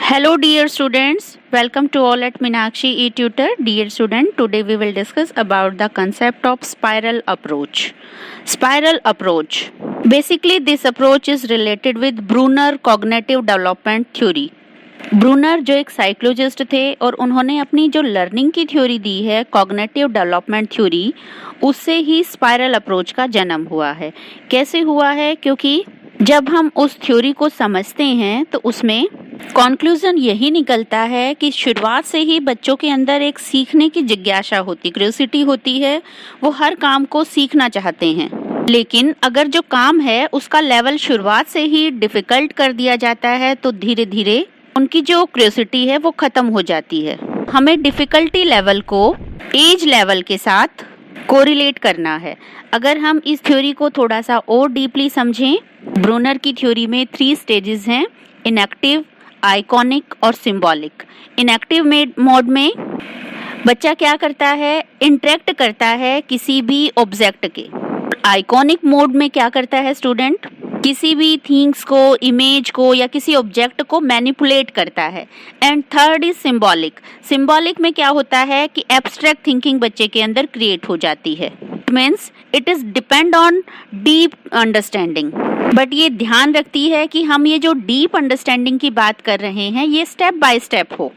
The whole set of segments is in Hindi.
Hello dear students, welcome to all at Meenakshi eTutor. Dear student, today we will discuss about the concept of spiral approach. Spiral approach. Basically this approach is related with Bruner cognitive development theory. Bruner जो एक साइकोलॉजिस्ट थे और उन्होंने अपनी जो लर्निंग की थ्योरी दी है कॉग्निटिव डेवलपमेंट थ्योरी, उससे ही स्पाइरल अप्रोच का जन्म हुआ है। कैसे हुआ है? क्योंकि जब हम उस थ्योरी को समझते हैं तो उसमें कॉन्क्लूजन यही निकलता है कि शुरुआत से ही बच्चों के अंदर एक सीखने की जिज्ञासा होती, क्यूरियोसिटी होती है, वो हर काम को सीखना चाहते हैं। लेकिन अगर जो काम है उसका लेवल शुरुआत से ही डिफिकल्ट कर दिया जाता है तो धीरे धीरे उनकी जो क्यूरियोसिटी है वो खत्म हो जाती है। हमें डिफिकल्टी लेवल को एज लेवल के साथ कोरिलेट करना है। अगर हम इस थ्योरी को थोड़ा सा और डीपली समझें, ब्रूनर की थ्योरी में 3 स्टेजेस हैं: इनएक्टिव, आइकॉनिक और सिंबॉलिक। इनएक्टिव मोड में बच्चा क्या करता है? इंटरेक्ट करता है किसी भी ऑब्जेक्ट के। आइकॉनिक मोड में क्या करता है स्टूडेंट? किसी भी थिंग्स को, इमेज को या किसी ऑब्जेक्ट को मैनिपुलेट करता है। And third is symbolic. Symbolic में क्या होता है कि एब्स्ट्रैक्ट थिंकिंग बच्चे के अंदर क्रिएट हो जाती है। It means it is depend on deep understanding. But ये ध्यान रखती है कि हम ये जो डीप अंडरस्टैंडिंग की बात कर रहे हैं ये स्टेप बाय स्टेप हो,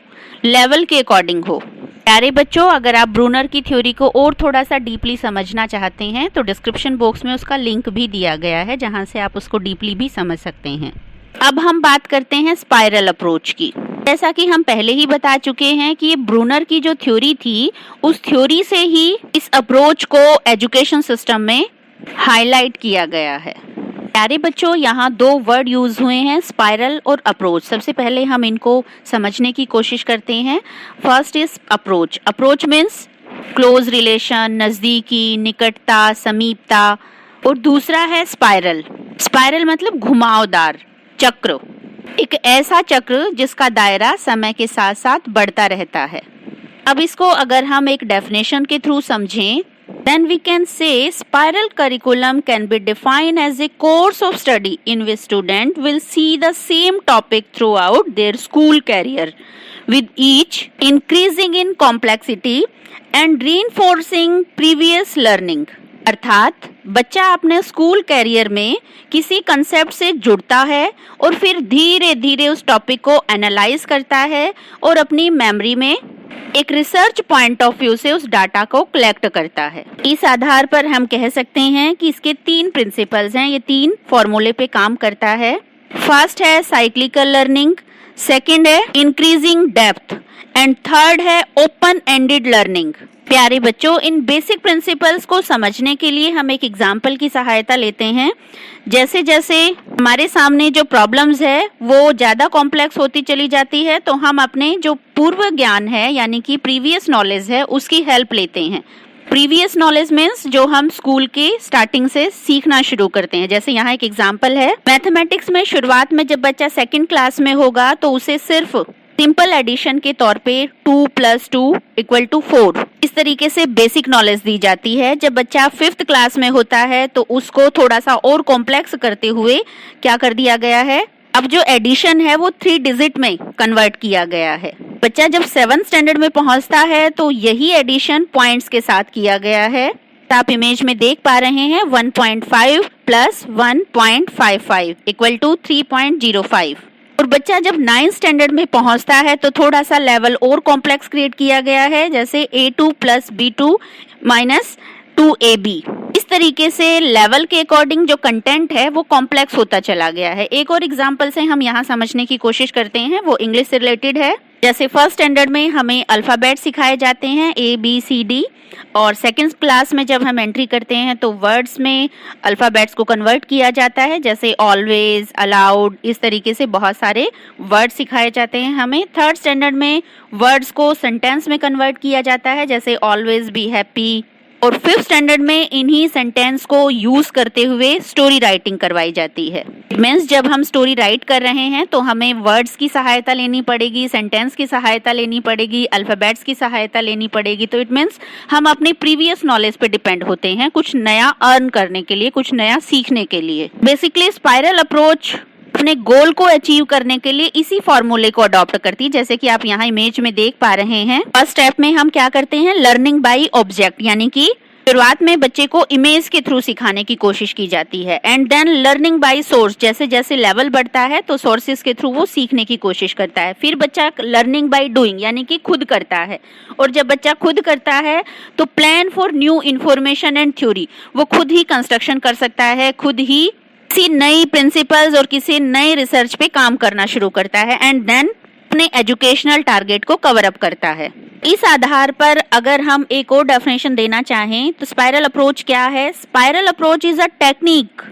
लेवल के अकॉर्डिंग हो। प्यारे बच्चों, अगर आप ब्रूनर की थ्योरी को और थोड़ा सा डीपली समझना चाहते हैं तो डिस्क्रिप्शन बॉक्स में उसका लिंक भी दिया गया है जहां से आप उसको डीपली भी समझ सकते हैं। अब हम बात करते हैं स्पाइरल अप्रोच की। जैसा कि हम पहले ही बता चुके हैं कि ये ब्रूनर की जो थ्योरी थी उस थ्योरी से ही इस अप्रोच को एजुकेशन सिस्टम में हाईलाइट किया गया है। प्यारे बच्चों, यहाँ 2 वर्ड यूज हुए हैं, स्पाइरल और अप्रोच। सबसे पहले हम इनको समझने की कोशिश करते हैं। First is approach. Approach means close relation, नजदीकी, निकटता, समीपता। और दूसरा है स्पाइरल। स्पाइरल मतलब घुमावदार चक्र, एक ऐसा चक्र जिसका दायरा समय के साथ साथ बढ़ता रहता है। अब इसको अगर हम एक डेफिनेशन के थ्रू समझें, then we can say spiral curriculum can be defined as a course of study in which student will see the same topic throughout their school career, with each increasing in complexity and reinforcing previous learning। अर्थात बच्चा अपने स्कूल कैरियर में किसी कंसेप्ट से जुड़ता है और फिर धीरे धीरे उस टॉपिक को एनालाइज करता है और अपनी मेमोरी में एक रिसर्च पॉइंट ऑफ व्यू से उस डाटा को कलेक्ट करता है। इस आधार पर हम कह सकते हैं कि इसके 3 प्रिंसिपल्स हैं, ये 3 फॉर्मूले पे काम करता है। फर्स्ट है साइक्लिकल लर्निंग, सेकंड है इंक्रीजिंग डेप्थ एंड थर्ड है ओपन एंडेड लर्निंग। प्यारे बच्चों, इन बेसिक प्रिंसिपल्स को समझने के लिए हम एक एग्जाम्पल की सहायता लेते हैं। जैसे जैसे हमारे सामने जो प्रॉब्लम्स है वो ज़्यादा कॉम्प्लेक्स होती चली जाती है तो हम अपने जो पूर्व ज्ञान है यानी कि प्रीवियस नॉलेज है उसकी हेल्प लेते हैं। प्रीवियस नॉलेज मीन्स जो हम स्कूल के स्टार्टिंग से सीखना शुरू करते हैं। जैसे यहाँ एक एग्जाम्पल है, मैथमेटिक्स में शुरुआत में जब बच्चा 2nd क्लास में होगा तो उसे सिर्फ सिंपल एडिशन के तौर पे 2 + 2 = 4 इस तरीके से बेसिक नॉलेज दी जाती है। जब बच्चा 5th क्लास में होता है तो उसको थोड़ा सा और कॉम्प्लेक्स करते हुए क्या कर दिया गया है, अब जो एडिशन है वो 3 डिजिट में कन्वर्ट किया गया है। बच्चा जब 7th स्टैंडर्ड में पहुंचता है तो यही एडिशन पॉइंट्स के साथ किया गया है। आप इमेज में देख पा रहे हैं 1.5 + 1.55 = 3.05। और बच्चा जब 9th स्टैंडर्ड में पहुंचता है तो थोड़ा सा लेवल और कॉम्प्लेक्स क्रिएट किया गया है, जैसे A2 + B2 - 2AB। इस तरीके से लेवल के अकॉर्डिंग जो कंटेंट है वो कॉम्प्लेक्स होता चला गया है। एक और एग्जांपल से हम यहाँ समझने की कोशिश करते हैं, वो इंग्लिश से रिलेटेड है। जैसे 1st स्टैंडर्ड में हमें अल्फ़ाबेट सिखाए जाते हैं ABCD, और 2nd क्लास में जब हम एंट्री करते हैं तो वर्ड्स में अल्फ़ाबेट्स को कन्वर्ट किया जाता है, जैसे ऑलवेज, अलाउड, इस तरीके से बहुत सारे वर्ड सिखाए जाते हैं हमें। 3rd स्टैंडर्ड में वर्ड्स को सेंटेंस में कन्वर्ट किया जाता है, जैसे ऑलवेज बी हैप्पी। और 5th स्टैंडर्ड में इन्हीं सेंटेंस को यूज करते हुए स्टोरी राइटिंग करवाई जाती है। मीन्स जब हम स्टोरी राइट कर रहे हैं तो हमें वर्ड्स की सहायता लेनी पड़ेगी, सेंटेंस की सहायता लेनी पड़ेगी, अल्फाबेट्स की सहायता लेनी पड़ेगी। तो इट मीन्स हम अपने प्रीवियस नॉलेज पे डिपेंड होते हैं कुछ नया अर्न करने के लिए, कुछ नया सीखने के लिए। बेसिकली स्पाइरल अप्रोच अपने गोल को अचीव करने के लिए इसी फॉर्मूले को अडॉप्ट करती है। जैसे कि आप यहाँ इमेज में देख पा रहे हैं, फर्स्ट स्टेप में हम क्या करते हैं, लर्निंग बाय ऑब्जेक्ट, यानी कि शुरुआत में बच्चे को इमेज के थ्रू सिखाने की कोशिश की जाती है। And then learning by source, जैसे जैसे लेवल बढ़ता है तो सोर्सेज के थ्रू वो सीखने की कोशिश करता है। फिर बच्चा लर्निंग बाय डूइंग, यानी कि खुद करता है। और जब बच्चा खुद करता है तो plan for new information and theory, वो खुद ही कंस्ट्रक्शन कर सकता है, खुद ही किसी नई प्रिंसिपल्स और किसी नए रिसर्च पे काम करना शुरू करता है। एंड देन अपने एजुकेशनल टारगेट को कवर अप करता है। इस आधार पर अगर हम एक और डेफिनेशन देना चाहें तो स्पाइरल अप्रोच क्या है? Spiral approach is a technique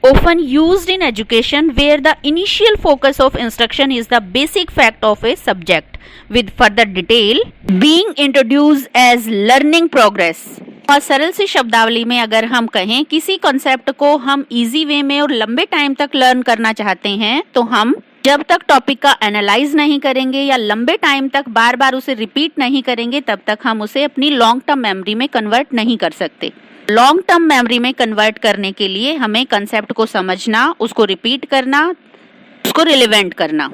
often used in education where the initial focus of instruction is the basic fact of a subject with further detail being introduced as learning progress। और सरल सी शब्दावली में अगर हम कहें, किसी कॉन्सेप्ट को हम इजी वे में और लंबे टाइम तक लर्न करना चाहते हैं तो हम जब तक टॉपिक का एनालाइज नहीं करेंगे या लंबे टाइम तक बार बार उसे रिपीट नहीं करेंगे, तब तक हम उसे अपनी लॉन्ग टर्म मेमोरी में कन्वर्ट नहीं कर सकते। लॉन्ग टर्म मेमोरी में कन्वर्ट करने के लिए हमें कंसेप्ट को समझना, उसको रिपीट करना, उसको रिलेवेंट करना।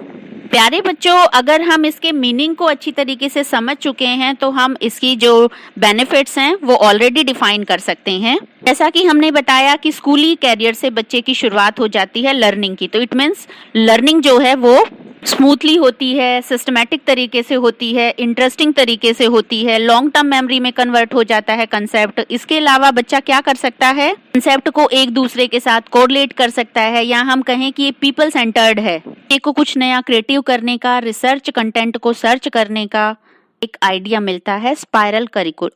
प्यारे बच्चों, अगर हम इसके मीनिंग को अच्छी तरीके से समझ चुके हैं तो हम इसकी जो बेनिफिट्स हैं वो ऑलरेडी डिफाइन कर सकते हैं। जैसा कि हमने बताया कि स्कूली कैरियर से बच्चे की शुरुआत हो जाती है लर्निंग की, तो इट मीन्स लर्निंग जो है वो स्मूथली होती है, सिस्टमैटिक तरीके से होती है, इंटरेस्टिंग तरीके से होती है, लॉन्ग टर्म मेमोरी में कन्वर्ट हो जाता है कंसेप्ट। इसके अलावा बच्चा क्या कर सकता है, कंसेप्ट को एक दूसरे के साथ कोरिलेट कर सकता है, या हम कहें कि ये पीपल सेंटर्ड है। एक को कुछ नया क्रिएटिव करने का, रिसर्च कंटेंट को सर्च करने का एक आइडिया मिलता है स्पाइरल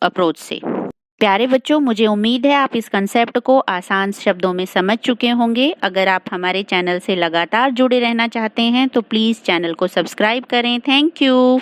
अप्रोच से। प्यारे बच्चों, मुझे उम्मीद है आप इस कंसेप्ट को आसान शब्दों में समझ चुके होंगे। अगर आप हमारे चैनल से लगातार जुड़े रहना चाहते हैं तो प्लीज़ चैनल को सब्सक्राइब करें। Thank you.